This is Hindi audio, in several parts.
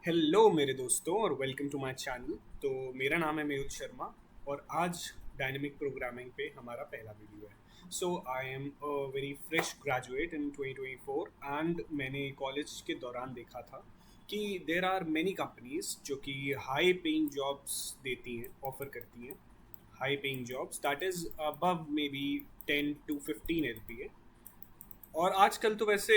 हेलो मेरे दोस्तों और वेलकम टू माय चैनल। तो मेरा नाम है मेहुल शर्मा और आज डायनेमिक प्रोग्रामिंग पे हमारा पहला वीडियो है। So I am a very fresh graduate in 2024 and मैंने कॉलेज के दौरान देखा था कि देर आर मेनी कंपनीज जो कि हाई पेइंग जॉब्स देती हैं, ऑफर करती हैं high paying jobs that is above may be 10 to 15 LPA। और आजकल तो वैसे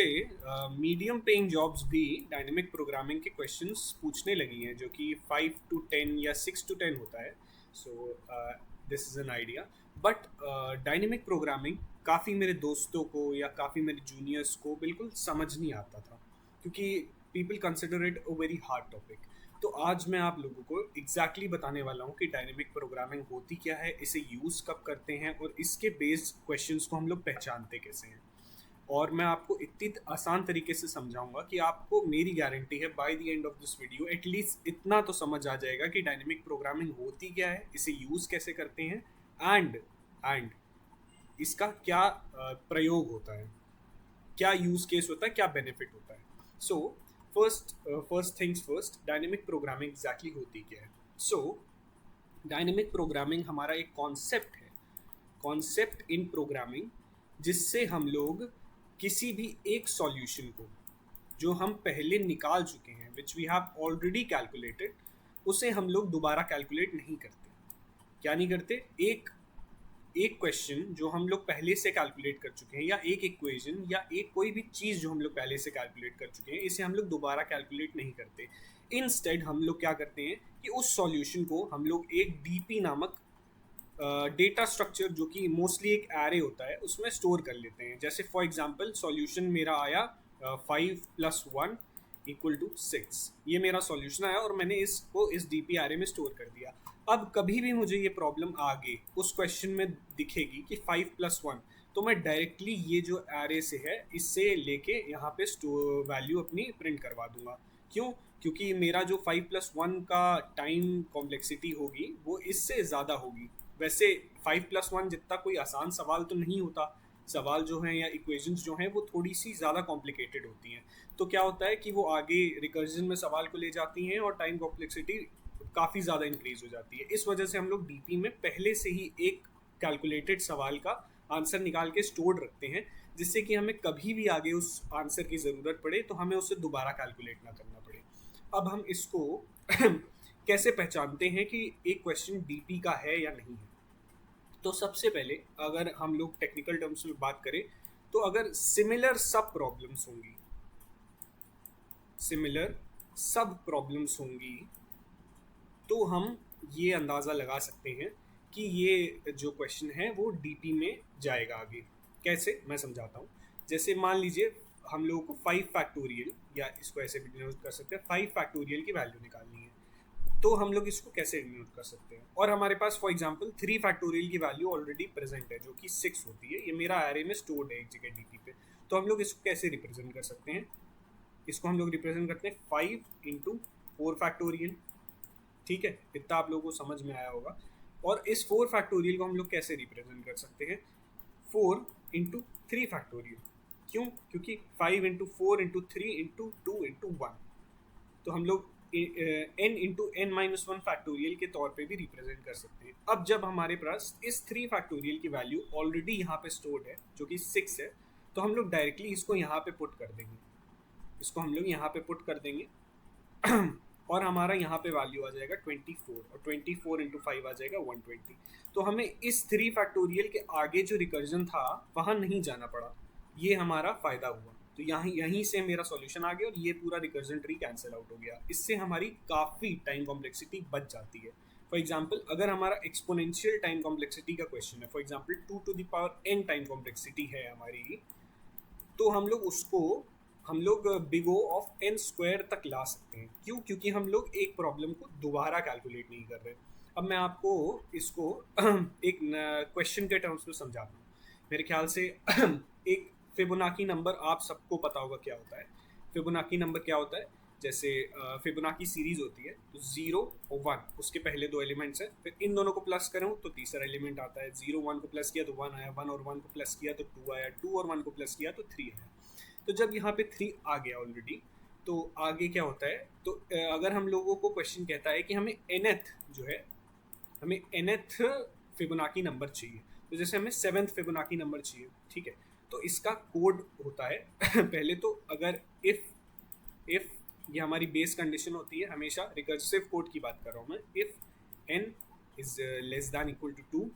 मीडियम पेइंग जॉब्स भी डायनेमिक प्रोग्रामिंग के क्वेश्चंस पूछने लगी हैं जो कि 5 to 10 या 6 to 10 होता है। So this is an idea. But dynamic programming काफ़ी मेरे दोस्तों को या काफ़ी मेरे जूनियर्स को बिल्कुल समझ नहीं आता था, क्योंकि people consider it a very hard topic. तो आज मैं आप लोगों को एग्जैक्टली बताने वाला हूँ कि डायनेमिक प्रोग्रामिंग होती क्या है, इसे यूज़ कब करते हैं और इसके बेस्ड क्वेश्चंस को हम लोग पहचानते कैसे हैं। और मैं आपको इतनी आसान तरीके से समझाऊंगा कि आपको मेरी गारंटी है by the end of this video at least इतना तो समझ आ जाएगा कि डायनेमिक प्रोग्रामिंग होती क्या है, इसे यूज़ कैसे करते हैं एंड एंड इसका क्या प्रयोग होता है, क्या यूज़ केस होता है, क्या बेनिफिट होता है। So first things first, dynamic programming exactly होती क्या है। सो डायनेमिक प्रोग्रामिंग हमारा एक कॉन्सेप्ट है, कॉन्सेप्ट इन प्रोग्रामिंग, जिससे हम लोग किसी भी एक सॉल्यूशन को जो हम पहले निकाल चुके हैं which we have already calculated, उसे हम लोग दोबारा कैलकुलेट नहीं करते। क्या नहीं करते? एक एक क्वेश्चन जो हम लोग पहले से कैलकुलेट कर चुके हैं या एक इक्वेशन या एक कोई भी चीज़ जो हम लोग पहले से कैलकुलेट कर चुके हैं, इसे हम लोग दोबारा कैलकुलेट नहीं करते। इंस्टेड हम लोग क्या करते हैं कि उस सॉल्यूशन को हम लोग एक डीपी नामक डेटा स्ट्रक्चर, जो कि मोस्टली एक एरे होता है, उसमें स्टोर कर लेते हैं। जैसे फॉर एग्जांपल सॉल्यूशन मेरा आया 5+1=6, ये मेरा सॉल्यूशन आया और मैंने इसको इस डीपी एरे में स्टोर कर दिया। अब कभी भी मुझे ये प्रॉब्लम आगे उस क्वेश्चन में दिखेगी कि 5+1, तो मैं डायरेक्टली ये जो एरे से है इससे लेके यहाँ पे वैल्यू अपनी प्रिंट करवा दूंगा। क्यों? क्योंकि मेरा जो 5+1 का टाइम कॉम्प्लेक्सिटी होगी वो इससे ज़्यादा होगी। वैसे 5+1 जितना कोई आसान सवाल तो नहीं होता, सवाल जो हैं या इक्वेशंस जो हैं वो थोड़ी सी ज़्यादा कॉम्प्लिकेटेड होती हैं। तो क्या होता है कि वो आगे रिकर्जन में सवाल को ले जाती हैं और टाइम कॉम्प्लेक्सिटी काफ़ी ज़्यादा इंक्रीज हो जाती है। इस वजह से हम लोग डीपी में पहले से ही एक कैलकुलेटेड सवाल का आंसर निकाल के स्टोर रखते हैं, जिससे कि हमें कभी भी आगे उस आंसर की ज़रूरत पड़े तो हमें उसे दोबारा कैलकुलेट ना करना पड़े। अब हम इसको कैसे पहचानते हैं कि एक क्वेश्चन डीपी का है या नहीं है। तो सबसे पहले अगर हम लोग टेक्निकल टर्म्स में बात करें, तो अगर सिमिलर सब प्रॉब्लम्स होंगी तो हम ये अंदाज़ा लगा सकते हैं कि ये जो क्वेश्चन है वो डीपी में जाएगा आगे। कैसे, मैं समझाता हूँ। जैसे मान लीजिए हम लोगों को 5 फैक्टोरियल, या इसको ऐसे भी डिनोट कर सकते हैं, 5 फैक्टोरियल की वैल्यू निकालनी है। तो हम लोग इसको कैसे डिनोट कर सकते हैं? और हमारे पास फॉर एग्जांपल 3 फैक्टोरियल की वैल्यू ऑलरेडी प्रेजेंट है जो कि 6 होती है। ये मेरा एरे में स्टोर्ड है एक जगह डीपी पे। तो हम लोग इसको कैसे रिप्रेजेंट कर सकते हैं? इसको हम लोग रिप्रेजेंट करते हैं 5 × 4 फैक्टोरियल। ठीक है, इतना आप लोगों को समझ में आया होगा। और इस 4 फैक्टोरियल को हम लोग कैसे रिप्रेजेंट कर सकते हैं? 4 × 3 फैक्टोरियल। क्यों? क्योंकि 5 × 4 × 3 × 2 × 1, तो हम लोग n × n-1 फैक्टोरियल के तौर पे भी रिप्रेजेंट कर सकते हैं। अब जब हमारे पास इस 3 फैक्टोरियल की वैल्यू ऑलरेडी यहाँ पे स्टोर्ड है जो कि 6 है, तो हम लोग डायरेक्टली इसको यहाँ पे पुट कर देंगे, इसको हम लोग यहाँ पे पुट कर देंगे और हमारा यहाँ पे वैल्यू आ जाएगा 24, और 24 × 5 आ जाएगा 120। तो हमें इस 3 फैक्टोरियल के आगे जो रिकर्जन था वहाँ नहीं जाना पड़ा, ये हमारा फ़ायदा हुआ। तो यहीं से मेरा सॉल्यूशन आ गया और ये पूरा रिकर्जन ट्री कैंसिल आउट हो गया। इससे हमारी काफ़ी टाइम कॉम्प्लेक्सिटी बच जाती है। फॉर एग्जाम्पल अगर हमारा एक्सपोनेंशियल टाइम कॉम्प्लेक्सिटी का क्वेश्चन है, for example 2⁻n time complexity है हमारी, तो हम लोग बिग O ऑफ n² तक ला सकते हैं। क्यों? क्योंकि हम लोग एक प्रॉब्लम को दोबारा कैलकुलेट नहीं कर रहे। अब मैं आपको इसको एक क्वेश्चन के टर्म्स में समझाता हूँ। मेरे ख्याल से एक फिबोनाकी नंबर आप सबको पता होगा क्या होता है। फिबोनाकी नंबर क्या होता है? जैसे फिबोनाकी सीरीज होती है, तो 0 और 1 उसके पहले 2 एलिमेंट्स हैं, फिर इन दोनों को प्लस करूँ तो तीसरा एलिमेंट आता है। 0 1 को प्लस किया तो 1 आया, 1 और 1 को प्लस किया तो 2 आया, 2 और 1 को प्लस किया तो 3 आया। तो जब यहाँ पे 3 आ गया ऑलरेडी, तो आगे क्या होता है, तो अगर हम लोगों को क्वेश्चन कहता है कि हमें nth जो है, हमें nth फिबोनाकी नंबर चाहिए, तो जैसे हमें 7th फिबोनाकी नंबर चाहिए, ठीक है, तो इसका कोड होता है पहले तो अगर इफ ये हमारी बेस कंडीशन होती है, हमेशा रिकर्सिव कोड की बात कर रहा हूँ मैं, if n is less than equal to 2,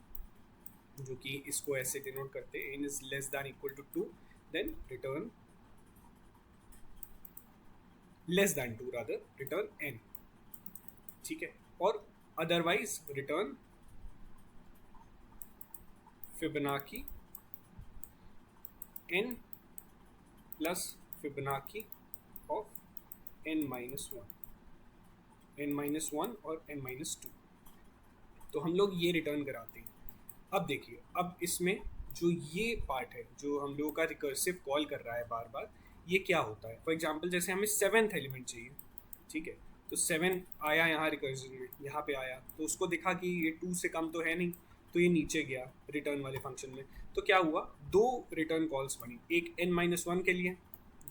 जो कि इसको ऐसे डिनोट करते हैं, n is less than equal to 2, then return less than 2, rather return n, ठीक है, और otherwise return Fibonacci n plus Fibonacci of n minus one और n माइनस 2, तो हम लोग ये रिटर्न कराते हैं। अब देखिए, अब इसमें जो ये पार्ट है जो हम लोगों का रिकर्सिव कॉल कर रहा है बार बार, ये क्या होता है, फॉर एग्जांपल जैसे हमें 7th एलिमेंट चाहिए, ठीक है, तो 7 आया यहाँ रिकर्सिव में, यहाँ पे आया, तो उसको देखा कि ये 2 से कम तो है नहीं, तो ये नीचे गया रिटर्न वाले फंक्शन में, तो क्या हुआ, 2 रिटर्न कॉल्स बनी, एक n-1 के लिए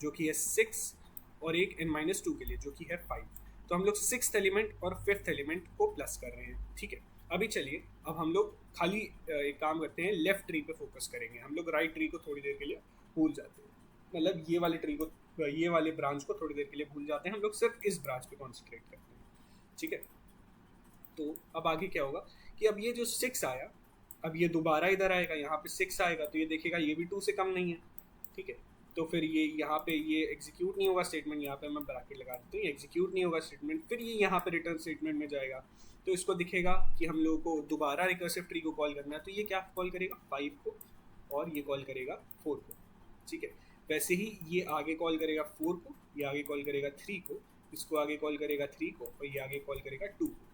जो कि है 6 और एक n-2 के लिए जो कि है 5, तो हम लोग 6th एलिमेंट और 5th एलिमेंट को प्लस कर रहे हैं, ठीक है। अभी चलिए, अब हम लोग खाली एक काम करते हैं, लेफ्ट ट्री पे फोकस करेंगे, हम लोग राइट ट्री को थोड़ी देर के लिए भूल जाते हैं, मतलब ये वाले ट्री को, ये वाले ब्रांच को थोड़ी देर के लिए भूल जाते हैं, हम लोग सिर्फ इस ब्रांच पे कॉन्सेंट्रेट करते हैं, ठीक है। तो अब आगे क्या होगा कि अब ये जो 6 आया, अब ये दोबारा इधर आएगा, यहाँ पे 6 आएगा, तो ये देखेगा ये भी 2 से कम नहीं है, ठीक है, तो फिर ये यहाँ पे ये एग्जीक्यूट नहीं होगा स्टेटमेंट, यहाँ पे मैं ब्रैकेट लगा देता हूँ, ये एग्जीक्यूट नहीं होगा स्टेटमेंट, फिर ये यहाँ पे रिटर्न स्टेटमेंट में जाएगा, तो इसको दिखेगा कि हम लोगों को दोबारा रिकर्सिव ट्री को कॉल करना है, तो ये क्या कॉल करेगा 5 को, और ये कॉल करेगा 4 को, ठीक है। वैसे ही ये आगे कॉल करेगा 4 को, ये आगे कॉल करेगा 3 को, इसको आगे कॉल करेगा 3 को, और ये आगे कॉल करेगा 2 को,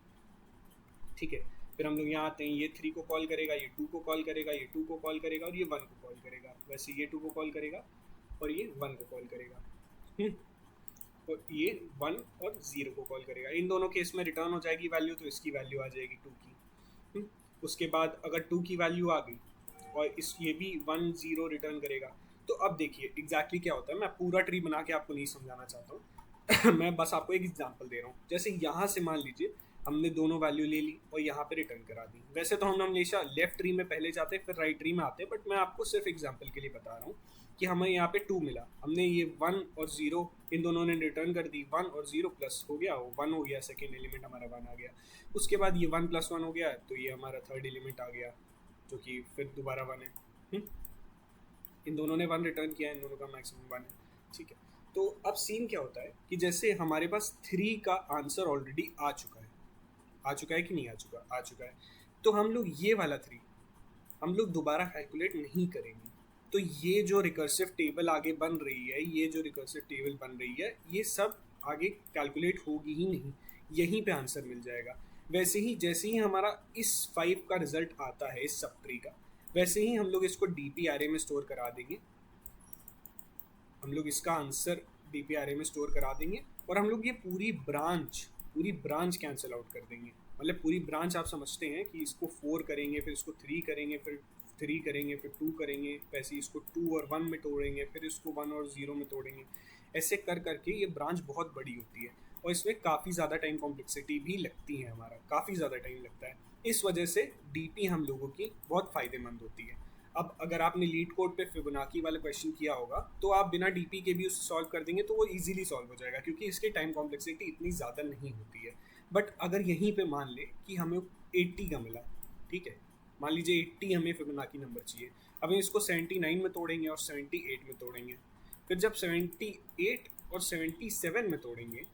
ठीक है। फिर हम लोग यहाँ आते हैं, ये 3 को कॉल करेगा, ये 2 को कॉल करेगा, ये 2 को कॉल करेगा, और ये 1 को कॉल करेगा, वैसे ये 2 को कॉल करेगा और ये 1 को कॉल करेगा, और ये 1 और 0 को कॉल करेगा, इन दोनों केस में रिटर्न हो जाएगी वैल्यू, तो इसकी वैल्यू आ जाएगी 2 की। उसके बाद अगर 2 की वैल्यू आ गई और इस ये भी 1 0 रिटर्न करेगा, तो अब देखिए एग्जैक्टली क्या होता है, मैं पूरा ट्री बना के आपको नहीं समझाना चाहता हूँ मैं बस आपको एक एग्जांपल दे रहा हूँ। जैसे यहाँ से मान लीजिए हमने दोनों वैल्यू ले ली और यहाँ पे रिटर्न करा दी, वैसे तो हम हमेशा लेफ्ट ट्री में पहले जाते फिर राइट ट्री में आते, बट मैं आपको सिर्फ एग्जांपल के लिए बता रहा हूँ कि हमें यहाँ पे 2 मिला, हमने ये 1 और 0 इन दोनों ने रिटर्न कर दी, 1 और 0 प्लस हो गया, वो 1 हो गया, सेकेंड एलिमेंट हमारा 1 आ गया, उसके बाद ये 1 + 1 हो गया, तो ये हमारा थर्ड एलिमेंट आ गया जो कि फिर दोबारा 1 है। इन दोनों ने 1 रिटर्न किया, इन दोनों का मैक्सिमम 1 है, ठीक है। तो अब सीन क्या होता है कि जैसे हमारे पास 3 का आंसर ऑलरेडी आ चुका है कि नहीं आ चुका है, तो हम लोग ये वाला 3 हम लोग दोबारा कैलकुलेट नहीं करेंगे, तो ये जो रिकर्सिव टेबल आगे बन रही है, ये सब आगे कैलकुलेट होगी ही नहीं, यहीं पे आंसर मिल जाएगा। वैसे ही जैसे ही हमारा इस 5 का रिजल्ट आता है इस सब ट्री का, वैसे ही हम लोग इसको डीपी एरे में स्टोर करा देंगे, हम लोग इसका आंसर डीपी एरे में स्टोर करा देंगे, और हम लोग ये पूरी ब्रांच कैंसिल आउट कर देंगे, मतलब पूरी ब्रांच आप समझते हैं कि इसको 4 करेंगे, फिर इसको 3 करेंगे, फिर 3 करेंगे, फिर 2 करेंगे, वैसे इसको 2 और 1 में तोड़ेंगे, फिर इसको 1 और 0 में तोड़ेंगे, ऐसे कर करके ये ब्रांच बहुत बड़ी होती है, और इसमें काफ़ी ज़्यादा टाइम कॉम्प्लेक्सिटी भी लगती है, हमारा काफ़ी ज़्यादा टाइम लगता है, इस वजह से डीपी हम लोगों की बहुत फ़ायदेमंद होती है। अब अगर आपने लीड कोड पे फिबोनाची वाला क्वेश्चन किया होगा, तो आप बिना डीपी के भी उसे सॉल्व कर देंगे, तो वो इजीली सॉल्व हो जाएगा, क्योंकि इसकी टाइम कॉम्प्लेक्सिटी इतनी ज़्यादा नहीं होती है। बट अगर यहीं पे मान ले कि हमें 80 का मिला, ठीक है, मान लीजिए 80 हमें फिबोनाची नंबर चाहिए, अब हम इसको 79 में तोड़ेंगे और 78 में तोड़ेंगे, फिर जब 78 और 77 में तोड़ेंगे,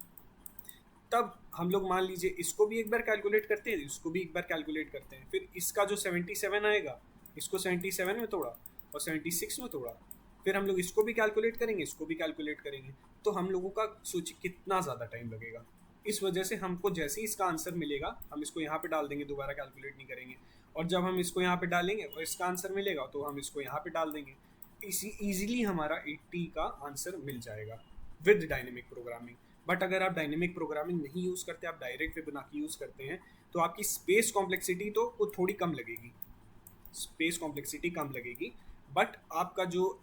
तब हम लोग मान लीजिए इसको भी एक बार कैलकुलेट करते हैं, इसको भी एक बार कैलकुलेट करते हैं, फिर इसका जो 77 आएगा, इसको 77 में तोड़ा और 76 में तोड़ा, फिर हम लोग इसको भी कैलकुलेट करेंगे, इसको भी कैलकुलेट करेंगे, तो हम लोगों का सोचिए कितना ज़्यादा टाइम लगेगा। इस वजह से हमको जैसे ही इसका आंसर मिलेगा, हम इसको यहाँ पे डाल देंगे, दोबारा कैलकुलेट नहीं करेंगे, और जब हम इसको यहाँ पे डालेंगे और इसका आंसर मिलेगा, तो हम इसको यहाँ पे डाल देंगे, ईजिली हमारा 80 का आंसर मिल जाएगा विद डायनेमिक प्रोग्रामिंग। बट अगर आप डायनेमिक प्रोग्रामिंग नहीं यूज़ करते, आप डायरेक्ट फिबोनाची यूज़ करते हैं, तो आपकी स्पेस कॉम्प्लेक्सिटी तो वो थोड़ी कम लगेगी, बट आपका जो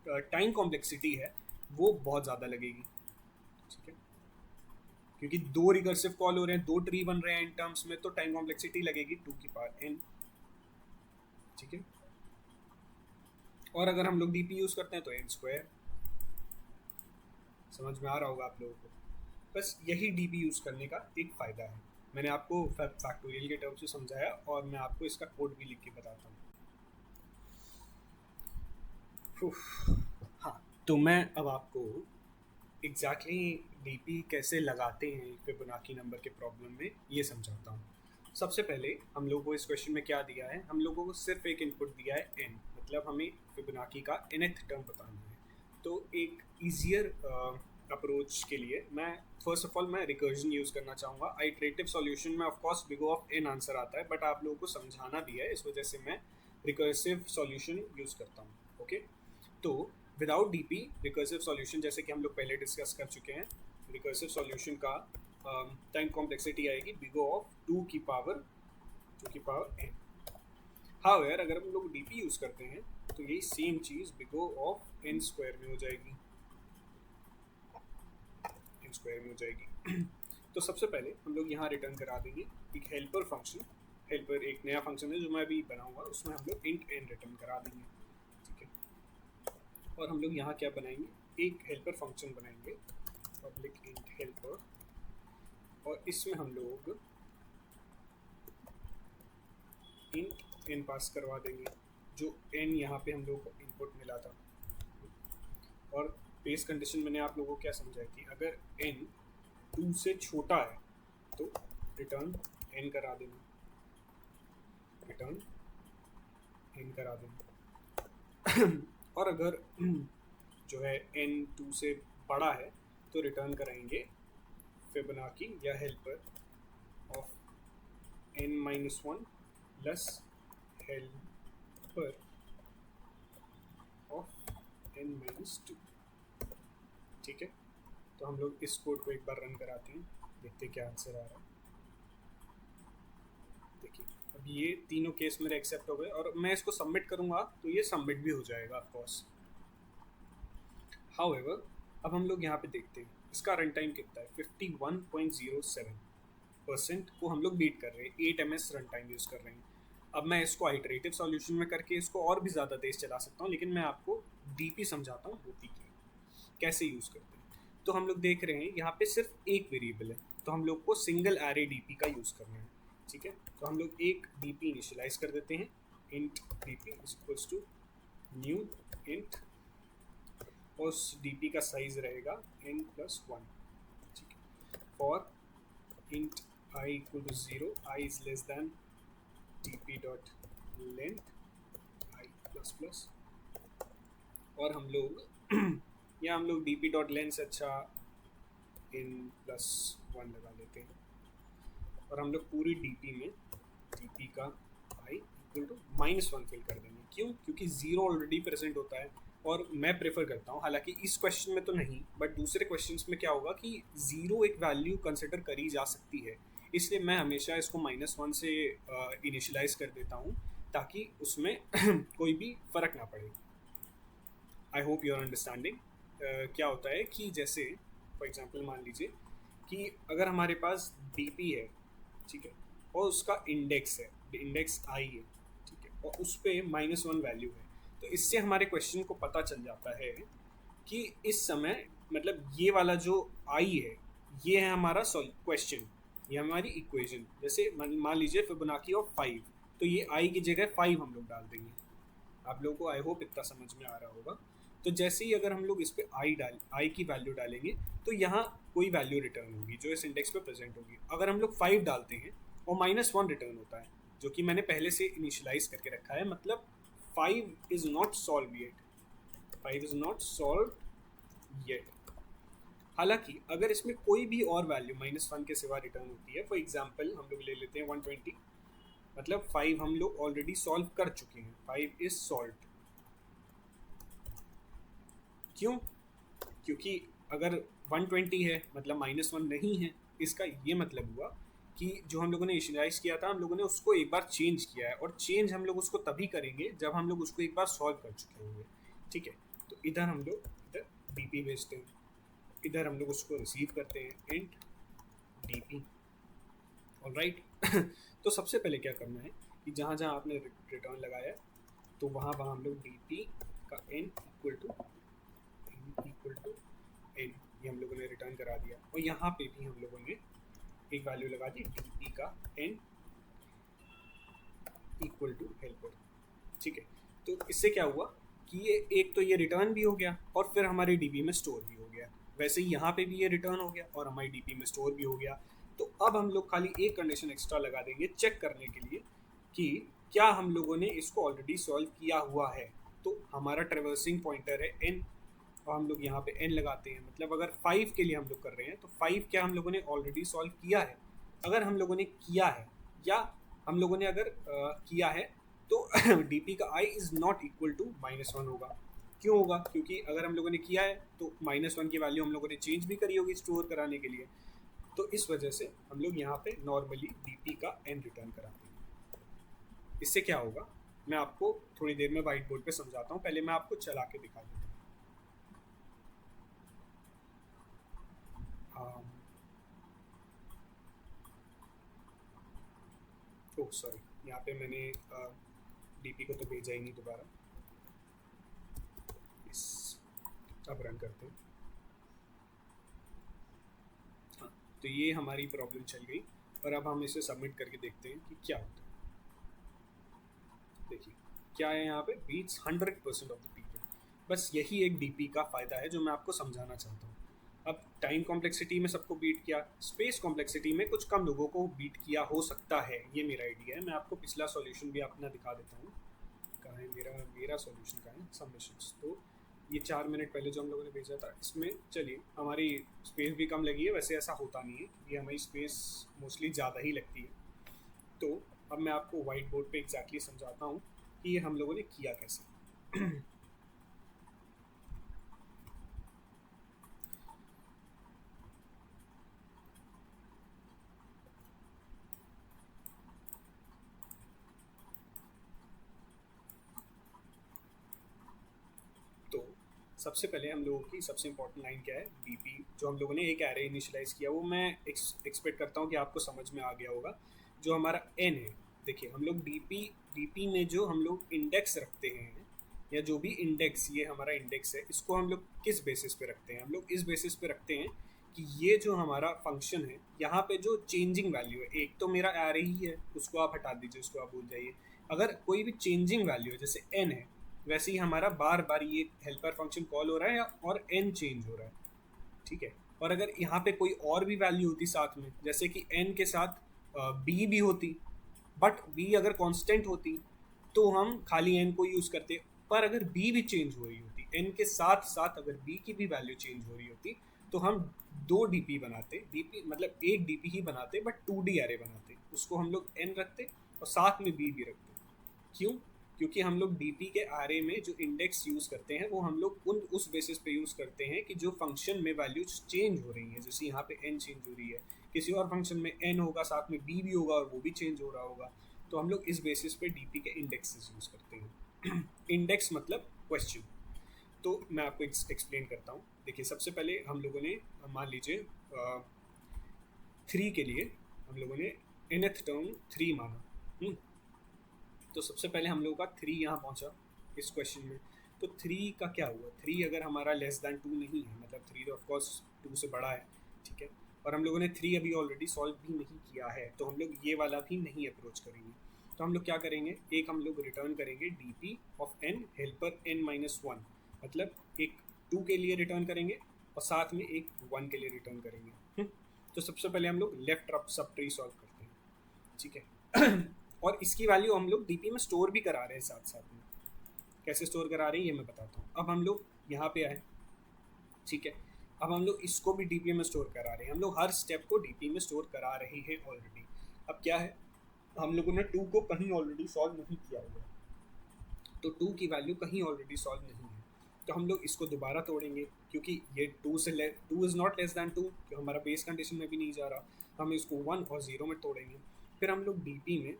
टाइम कॉम्प्लेक्सिटी है वो बहुत ज़्यादा लगेगी। ठीक है, क्योंकि दो रिकर्सिव कॉल हो रहे हैं, दो ट्री बन रहे हैं इन टर्म्स में, तो टाइम कॉम्प्लेक्सिटी लगेगी 2n। ठीक है, और अगर हम लोग डीपी यूज़ करते हैं तो n²। समझ में आ रहा होगा आप लोगों को। बस यही डीपी यूज़ करने का एक फ़ायदा है। मैंने आपको फैक्टोरियल के टर्म से समझाया और मैं आपको इसका कोड भी लिख के बताता हूँ। हाँ, तो मैं अब आपको एग्जैक्टली डीपी कैसे लगाते हैं फिबोनाची नंबर के प्रॉब्लम में ये समझाता हूँ। सबसे पहले हम लोगों को इस क्वेश्चन में क्या दिया है, हम लोगों को सिर्फ एक इनपुट दिया है n, मतलब हमें फिबोनाची का nth टर्म बताना है। तो एक ईजियर अप्रोच के लिए मैं फर्स्ट ऑफ ऑल मैं रिकर्जन यूज़ करना चाहूँगा। आइट्रेटिव सॉल्यूशन में of course big of n answer आता है, बट आप लोगों को समझाना भी है, इस वजह से मैं रिकर्सिव सॉल्यूशन यूज़ करता हूँ। ओके, तो विदाउट डीपी रिकर्सिव सॉल्यूशन, जैसे कि हम लोग पहले डिस्कस कर चुके हैं, रिकर्सिव सॉल्यूशन का टाइम कॉम्प्लेक्सिटी आएगी बिग ऑफ 2 की पावर n। हाउएवर अगर हम लोग डीपी यूज़ करते हैं तो यही same cheese big of n² में हो जाएगी, n² में हो जाएगी। तो सबसे पहले हम लोग यहाँ रिटर्न करा देंगे एक हेल्पर फंक्शन। हेल्पर एक नया फंक्शन है जो मैं अभी बनाऊंगा, उसमें हम लोग इंट n रिटर्न करा देंगे। ठीक है, और हम लोग यहाँ क्या बनाएंगे, एक हेल्पर फंक्शन बनाएंगे, पब्लिक इंट हेल्पर, और इसमें हम लोग इंट n पास करवा देंगे, जो n यहाँ पे हम लोग को इनपुट मिला था। और बेस कंडीशन मैंने आप लोगों को क्या समझाई थी, अगर n 2 से छोटा है तो रिटर्न n करा देना, रिटर्न n करा देना। और अगर जो है n 2 से बड़ा है तो रिटर्न कराएंगे फिबोनाची या helper of n-1 plus helper of n-2। ठीक है, तो हम लोग इस कोड को एक बार रन कराते हैं, देखते क्या आंसर आ रहा है। देखिए अब ये तीनों केस मेरे एक्सेप्ट हो गए और मैं इसको सबमिट करूँगा तो ये सबमिट भी हो जाएगा ऑफ कोर्स। हाउएवर अब हम लोग यहाँ पे देखते हैं इसका रन टाइम कितना है, 51.07% को हम लोग बीट कर रहे हैं, 8 ms रन टाइम यूज़ कर रहे हैं। अब मैं इसको आइटरेटिव सॉल्यूशन में करके इसको और भी ज़्यादा तेज़ चला सकता हूँ, लेकिन मैं आपको डीपी समझाता हूँ होती क्या कैसे यूज़ करते हैं। तो हम लोग देख रहे हैं यहाँ पे सिर्फ एक वेरिएबल है, तो हम लोग को सिंगल एरे डीपी का यूज़ करना है। ठीक है, तो हम लोग एक डीपी इनिशियलाइज कर देते हैं, int DP is equals to new int, और उस डीपी का साइज रहेगा n+1। ठीक है, for int i equal to 0, i is less than dp dot length i plus plus, और हम लोग या हम लोग dp डॉट लेंथ से अच्छा n+1 लगा लेते हैं, और हम लोग पूरी dp में dp का i इक्वल टू -1 फिल कर देंगे। क्यों? क्योंकि 0 ऑलरेडी प्रेजेंट होता है, और मैं प्रेफर करता हूँ, हालांकि इस क्वेश्चन में तो नहीं, बट दूसरे क्वेश्चंस में क्या होगा कि 0 एक वैल्यू कंसिडर करी जा सकती है, इसलिए मैं हमेशा इसको -1 से इनिशियलाइज कर देता हूँ ताकि उसमें कोई भी फ़र्क ना पड़े। I hope you are understanding. क्या होता है कि जैसे फॉर एग्जांपल मान लीजिए कि अगर हमारे पास डीपी है, ठीक है, और उसका इंडेक्स है, इंडेक्स आई है, ठीक है, और उस पर -1 वैल्यू है, तो इससे हमारे क्वेश्चन को पता चल जाता है कि इस समय मतलब ये वाला जो आई है ये है हमारा क्वेश्चन, ये हमारी इक्वेशन। जैसे मान लीजिए फिबोनाची ऑफ 5, तो ये आई की जगह 5 हम लोग डाल देंगे। आप लोगों को आई होप इतना समझ में आ रहा होगा। तो जैसे ही अगर हम लोग इस पर आई की वैल्यू डालेंगे तो यहाँ कोई वैल्यू रिटर्न होगी जो इस इंडेक्स पे प्रेजेंट होगी। अगर हम लोग 5 डालते हैं और -1 रिटर्न होता है, जो कि मैंने पहले से इनिशियलाइज करके रखा है, मतलब 5 is not solve yet, 5 is not solve yet. हालांकि अगर इसमें कोई भी और वैल्यू -1 के सिवा रिटर्न होती है, फॉर एग्जांपल हम लोग ले लेते हैं 120, मतलब 5 हम लोग ऑलरेडी सॉल्व कर चुके हैं, 5 इज सॉल्व। क्यों? क्योंकि अगर 120 है मतलब -1 नहीं है, इसका ये मतलब हुआ कि जो हम लोगों ने इनिशियलाइज किया था हम लोगों ने उसको एक बार चेंज किया है, और चेंज हम लोग उसको तभी करेंगे जब हम लोग उसको एक बार सॉल्व कर चुके होंगे। ठीक है, तो इधर हम लोग इधर डीपी भेजते हैं, इधर हम लोग उसको रिसीव करते हैं इंट dp। ऑलराइट। तो सबसे पहले क्या करना है कि जहाँ जहाँ आपने रिटर्न लगाया है तो वहाँ वहाँ हम लोग dp का n इक्वल टू n ये हम लोगों ने रिटर्न करा दिया, और यहाँ पे भी हम लोगों ने एक वैल्यू लगा दी dp का n इक्वल टू हेल्पर। ठीक है, तो इससे क्या हुआ कि ये एक तो ये रिटर्न भी हो गया और फिर हमारे डीबी में स्टोर भी हो गया। वैसे ही यहाँ पे भी ये रिटर्न हो गया और हमारी डीबी में स्टोर भी हो गया। तो अब हम लोग खाली एक कंडीशन एक्स्ट्रा लगा देंगे चेक करने के लिए कि क्या हम लोगों ने इसको ऑलरेडी सॉल्व किया हुआ है। तो हमारा ट्रेवर्सिंग पॉइंटर है n, और हम लोग यहाँ पे n लगाते हैं। मतलब अगर 5 के लिए हम लोग कर रहे हैं तो 5 क्या हम लोगों ने ऑलरेडी सॉल्व किया है। अगर हम लोगों ने किया है या हम लोगों ने अगर किया है तो dp का i is not equal to -1 होगा। क्यों होगा? क्योंकि अगर हम लोगों ने किया है तो -1 की वैल्यू हम लोगों ने चेंज भी करी होगी स्टोर कराने के लिए। तो इस वजह से हम लोग यहाँ पे नॉर्मली dp का n रिटर्न कराते हैं। इससे क्या होगा मैं आपको थोड़ी देर में वाइट बोर्ड पे समझाता हूँ, पहले मैं आपको चला के दिखा देता हूँ। ओह सॉरी, यहाँ पे मैंने dp को तो भेजा ही नहीं दोबारा। अब रन करते हैं। हाँ, तो ये हमारी प्रॉब्लम चल गई और अब हम इसे सबमिट करके देखते हैं कि क्या होता है। देखिए क्या है यहाँ पे, बीट्स 100% ऑफ द पीपल। बस यही एक डीपी का फ़ायदा है जो मैं आपको समझाना चाहता हूँ। अब टाइम कॉम्प्लेक्सिटी में सबको बीट किया, स्पेस कॉम्प्लेक्सिटी में कुछ कम लोगों को बीट किया हो सकता है, ये मेरा आइडिया है। मैं आपको पिछला सॉल्यूशन भी अपना दिखा देता हूँ। कहाँ है मेरा सॉल्यूशन कहाँ है, सबमिशंस। तो ये 4 मिनट पहले जो हम लोगों ने भेजा था, इसमें चलिए हमारी स्पेस भी कम लगी है। वैसे ऐसा होता नहीं है, ये हमारी स्पेस मोस्टली ज़्यादा ही लगती है। तो अब मैं आपको वाइट बोर्ड पे एग्जैक्टली समझाता हूँ कि ये हम लोगों ने किया कैसे। तो सबसे पहले हम लोगों की सबसे इंपॉर्टेंट लाइन क्या है, dp जो हम लोगों ने एक एरे इनिशियलाइज किया, वो मैं एक्सपेक्ट करता हूँ कि आपको समझ में आ गया होगा। जो हमारा n है, देखिए हम लोग dp में जो हम लोग इंडेक्स रखते हैं या जो भी इंडेक्स, ये हमारा इंडेक्स है, इसको हम लोग किस बेसिस पे रखते हैं? हम लोग इस बेसिस पे रखते हैं कि ये जो हमारा फंक्शन है, यहाँ पे जो चेंजिंग वैल्यू है, एक तो मेरा एरे ही है, उसको आप हटा दीजिए, उसको आप भूल जाइए। अगर कोई भी चेंजिंग वैल्यू है, जैसे n है, वैसे ही हमारा बार बार ये हेल्पर फंक्शन कॉल हो रहा है और n चेंज हो रहा है। ठीक है, और अगर यहाँ पे कोई और भी वैल्यू होती साथ में, जैसे कि n के साथ b भी होती, बट b अगर कांस्टेंट होती तो हम खाली n को यूज़ करते। पर अगर b भी चेंज हो रही होती, n के साथ साथ अगर b की भी वैल्यू चेंज हो रही होती, तो हम 2 dp बनाते। dp मतलब एक dp ही बनाते, बट 2D एरे बनाते। उसको हम लोग n रखते और साथ में b भी रखते। क्यों? क्योंकि हम लोग dp के आरे में जो इंडेक्स यूज़ करते हैं वो हम लोग उस बेसिस पे यूज़ करते हैं कि जो फंक्शन में वैल्यूज चेंज हो रही हैं। जैसे यहाँ पे n चेंज हो रही है, किसी और फंक्शन में n होगा, साथ में b भी होगा और वो भी चेंज हो रहा होगा। तो हम लोग इस बेसिस पे dp के इंडेक्सेस यूज़ करते हैं। इंडेक्स मतलब क्वेश्चन। तो मैं आपको एक्सप्लेन करता हूँ। देखिए सबसे पहले हम लोगों ने मान लीजिए 3 के लिए हम लोगों ने nth टर्म 3 माना। तो सबसे पहले हम लोगों का 3 यहाँ पहुँचा इस क्वेश्चन में। तो 3 का क्या हुआ, 3 अगर हमारा लेस दैन 2 नहीं है, मतलब 3 तो ऑफकोर्स 2 से बड़ा है, ठीक है, और हम लोगों ने 3 अभी ऑलरेडी सॉल्व भी नहीं किया है, तो हम लोग ये वाला भी नहीं अप्रोच करेंगे। तो हम लोग क्या करेंगे, एक हम लोग रिटर्न करेंगे dp of n helper n-1, मतलब एक 2 के लिए रिटर्न करेंगे और साथ में एक 1 के लिए रिटर्न करेंगे। तो सबसे पहले हम लोग लेफ्ट सब ट्री सॉल्व करते हैं, ठीक है। और इसकी वैल्यू हम लोग dp में स्टोर भी करा रहे हैं साथ साथ में। कैसे स्टोर करा रहे हैं ये मैं बताता हूँ। अब हम लोग यहाँ पे आए, ठीक है, अब हम लोग इसको भी dp में स्टोर करा रहे हैं। हम लोग हर स्टेप को dp में स्टोर करा रहे हैं ऑलरेडी। अब क्या है, हम लोगों ने 2 को कहीं ऑलरेडी सॉल्व नहीं किया हुआ, तो 2 की वैल्यू कहीं ऑलरेडी सॉल्व नहीं है। तो हम लोग इसको दोबारा तोड़ेंगे, क्योंकि ये 2 इज़ नॉट लेस दैन 2, जो हमारा बेस कंडीशन में भी नहीं जा रहा। हम इसको 1 और 0 में तोड़ेंगे। फिर हम लोग dp में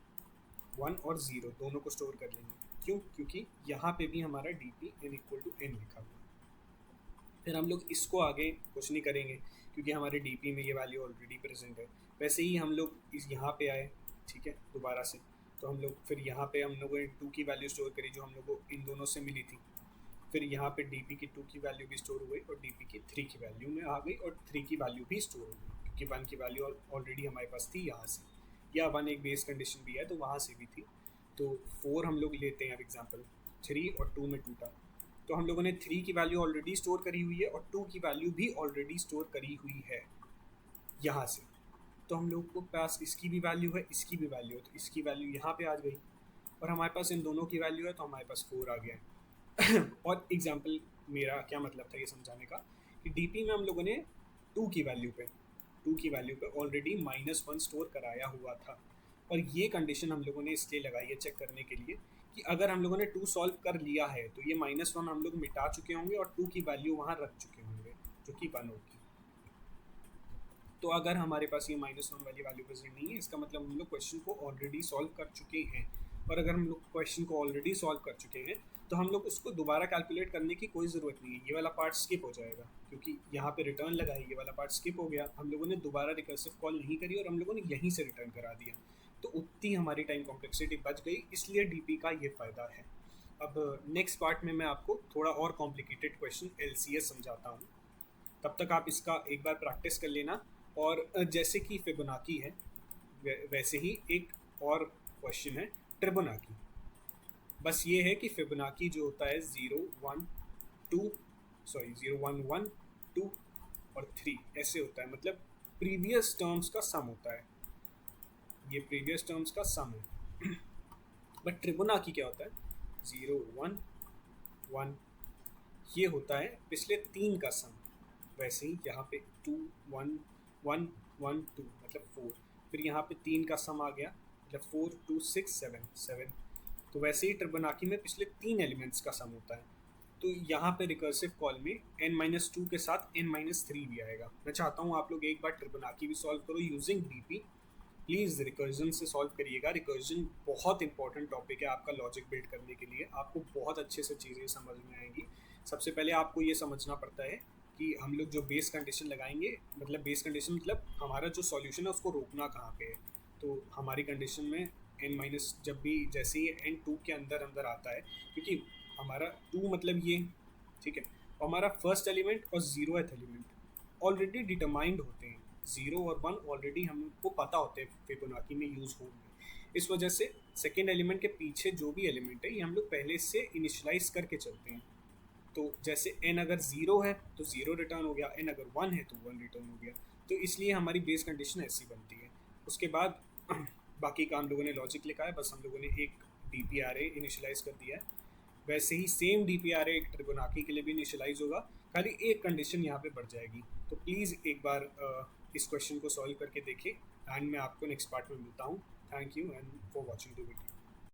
1 और 0 दोनों को स्टोर कर लेंगे। क्यों? क्योंकि यहाँ पे भी हमारा dp n equal to n लिखा हुआ है। फिर हम लोग इसको आगे कुछ नहीं करेंगे क्योंकि हमारे डीपी में ये वैल्यू ऑलरेडी प्रेजेंट है। वैसे ही हम लोग इस यहाँ पे आए, ठीक है, दोबारा से। तो हम लोग फिर यहाँ पे हम लोगों ने 2 की वैल्यू स्टोर करी जो हम लोग को इन दोनों से मिली थी। फिर यहाँ पे डीपी की 2 की वैल्यू भी स्टोर हो गई और डीपी की 3 की वैल्यू में आ गई और 3 की वैल्यू भी स्टोर हो गई क्योंकि 1 की वैल्यू ऑलरेडी हमारे पास थी यहाँ से, या 1 एक बेस कंडीशन भी है तो वहाँ से भी थी। तो 4 हम लोग लेते हैं अब एग्जाम्पल, 3 और 2 में टूटा। तो हम लोगों ने 3 की वैल्यू ऑलरेडी स्टोर करी हुई है और 2 की वैल्यू भी ऑलरेडी स्टोर करी हुई है यहाँ से। तो हम लोग को पास इसकी भी वैल्यू है, इसकी भी वैल्यू है, तो इसकी वैल्यू यहाँ पे आ गई और हमारे पास इन दोनों की वैल्यू है तो हमारे पास 4 आ गया है। और एग्जाम्पल मेरा क्या मतलब था ये समझाने का कि डीपी में हम लोगों ने 2 की वैल्यू पे 2 की वैल्यू पे ऑलरेडी -1 स्टोर कराया हुआ था। और ये कंडीशन हम लोगों ने इसलिए लगाई है चेक करने के लिए कि अगर हम लोगों ने 2 सॉल्व कर लिया है तो ये -1 हम लोग मिटा चुके होंगे और 2 की वैल्यू वहाँ रख चुके होंगे जो कि 1 होगी। तो अगर हमारे पास ये -1 वाली वैल्यू प्रेजेंट नहीं है, इसका मतलब हम लोग क्वेश्चन को ऑलरेडी सॉल्व कर चुके हैं। और अगर हम लोग क्वेश्चन को ऑलरेडी सॉल्व कर चुके हैं तो हम लोग उसको दोबारा कैलकुलेट करने की कोई ज़रूरत नहीं है, ये वाला पार्ट स्किप हो जाएगा क्योंकि यहाँ पे रिटर्न लगा है, ये वाला पार्ट स्किप हो गया। हम लोगों ने दोबारा रिकर्सिव कॉल नहीं करी और हम लोगों ने यहीं से रिटर्न करा दिया, तो उतनी हमारी टाइम कॉम्प्लेक्सिटी बच गई, इसलिए डीपी का ये फ़ायदा है। अब नेक्स्ट पार्ट में मैं आपको थोड़ा और कॉम्प्लिकेटेड क्वेश्चन एलसीएस समझाता हूँ, तब तक आप इसका एक बार प्रैक्टिस कर लेना। और जैसे कि फिबोनाची है वैसे ही एक और क्वेश्चन है ट्रिबोनाची। बस ये है कि फिबोनाची जो होता है 0 1 2 0 1 1 2 और 3 ऐसे होता है, मतलब प्रीवियस टर्म्स का सम होता है, ये प्रीवियस टर्म्स का सम है। बट ट्रिबोनाची क्या होता है, 0 1 1 ये होता है पिछले 3 का सम। वैसे ही यहाँ पे 2 1 1 1 2 मतलब 4, फिर यहाँ पे 3 का सम आ गया मतलब 4 2 6 7 7। तो वैसे ही ट्रिबोनाची में पिछले 3 एलिमेंट्स का सम होता है। तो यहाँ पे रिकर्सिव कॉल में n-2 के साथ n-3 भी आएगा। मैं चाहता हूँ आप लोग एक बार ट्रिबोनाची भी सॉल्व करो यूजिंग डीपी। प्लीज़ रिकर्जन से सॉल्व करिएगा, रिकर्जन बहुत इंपॉर्टेंट टॉपिक है आपका लॉजिक बिल्ड करने के लिए, आपको बहुत अच्छे से चीज़ें समझ में आएंगी। सबसे पहले आपको ये समझना पड़ता है कि हम लोग जो बेस कंडीशन लगाएंगे, मतलब बेस कंडीशन मतलब हमारा जो सॉल्यूशन है उसको रोकना कहाँ पे है। तो हमारी कंडीशन में n- जब भी जैसे ही n2 के अंदर अंदर आता है, क्योंकि हमारा 2 मतलब ये, ठीक है, और हमारा फर्स्ट एलिमेंट और 0th एलिमेंट ऑलरेडी डिटरमाइंड होते हैं, 0 और 1 ऑलरेडी हमको पता होते हैं फिबोनाची में यूज़ होंगे। इस वजह से सेकेंड एलिमेंट के पीछे जो भी एलिमेंट है ये हम लोग पहले से इनिशलाइज करके चलते हैं। तो जैसे n अगर 0 है तो 0 रिटर्न हो गया, n अगर 1 है तो 1 रिटर्न हो गया। तो इसलिए हमारी बेस कंडीशन ऐसी बनती है। उसके बाद बाकी का हम लोगों ने लॉजिक लिखा है, बस हम लोगों ने एक DPRA इनिशलाइज कर दिया है। वैसे ही सेम DPRA एक ट्रिबोनाची के लिए भी इनिशलाइज होगा, खाली एक कंडीशन यहाँ पे बढ़ जाएगी। तो प्लीज़ एक बार इस क्वेश्चन को सॉल्व करके देखें एंड मैं आपको नेक्स्ट पार्ट में मिलता हूँ। Thank you and for watching the video.